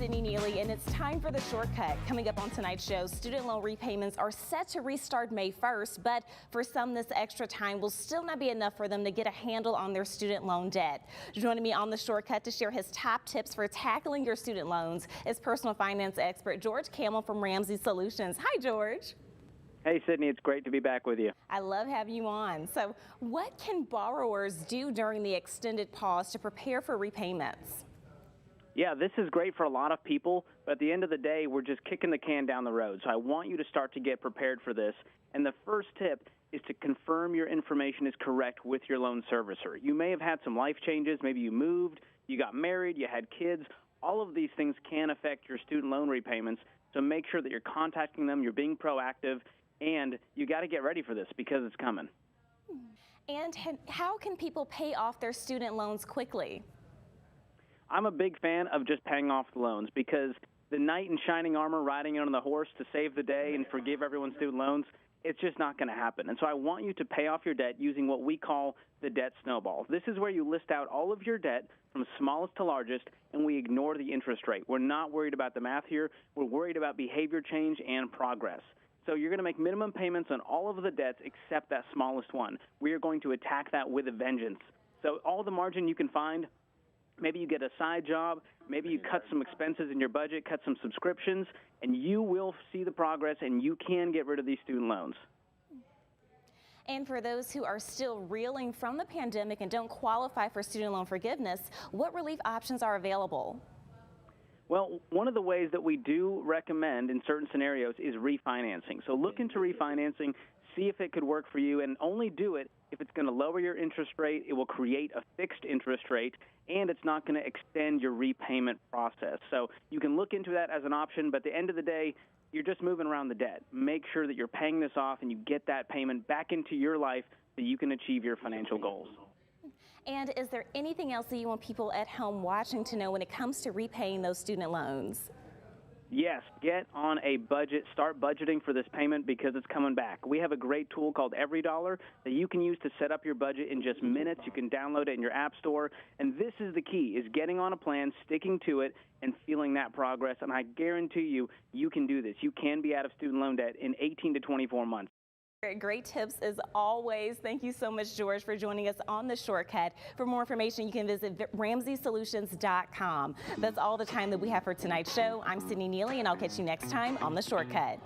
Sydney Neely, and it's time for the shortcut. Coming up on tonight's show, student loan repayments are set to restart May 1st, but for some, this extra time will still not be enough for them to get a handle on their student loan debt. Joining me on the shortcut to share his top tips for tackling your student loans is personal finance expert George Kamel from Ramsey Solutions. Hi, George. Hey, Sydney, it's great to be back with you. I love having you on. So what can borrowers do during the extended pause to prepare for repayments? Yeah, this is great for a lot of people, but at the end of the day, we're just kicking the can down the road. So I want you to start to get prepared for this. And the first tip is to confirm your information is correct with your loan servicer. You may have had some life changes. Maybe you moved, you got married, you had kids. All of these things can affect your student loan repayments. So make sure that you're contacting them, you're being proactive, and you got to get ready for this because it's coming. And how can people pay off their student loans quickly? I'm a big fan of just paying off the loans because the knight in shining armor riding in on the horse to save the day and forgive everyone's student loans, it's just not going to happen. And so I want you to pay off your debt using what we call the Debt Snowball. This is where you list out all of your debt from smallest to largest, and we ignore the interest rate. We're not worried about the math here. We're worried about behavior change and progress. So you're going to make minimum payments on all of the debts except that smallest one. We are going to attack that with a vengeance. So all the margin you can find, maybe you get a side job, maybe you cut some expenses in your budget, cut some subscriptions, and you will see the progress and you can get rid of these student loans. And for those who are still reeling from the pandemic and don't qualify for student loan forgiveness, what relief options are available? Well, one of the ways that we do recommend in certain scenarios is refinancing. So look into refinancing, see if it could work for you, and only do it if it's going to lower your interest rate, it will create a fixed interest rate, and it's not going to extend your repayment process. So you can look into that as an option, but at the end of the day, you're just moving around the debt. Make sure that you're paying this off and you get that payment back into your life so you can achieve your financial goals. And is there anything else that you want people at home watching to know when it comes to repaying those student loans? Yes, get on a budget. Start budgeting for this payment because it's coming back. We have a great tool called EveryDollar that you can use to set up your budget in just minutes. You can download it in your app store. And this is the key, is getting on a plan, sticking to it, and feeling that progress. And I guarantee you, you can do this. You can be out of student loan debt in 18 to 24 months. Great tips as always. Thank you so much, George, for joining us on the shortcut. For more information, you can visit RamseySolutions.com. That's all the time that we have for tonight's show. I'm Sydney Neely, and I'll catch you next time on the shortcut.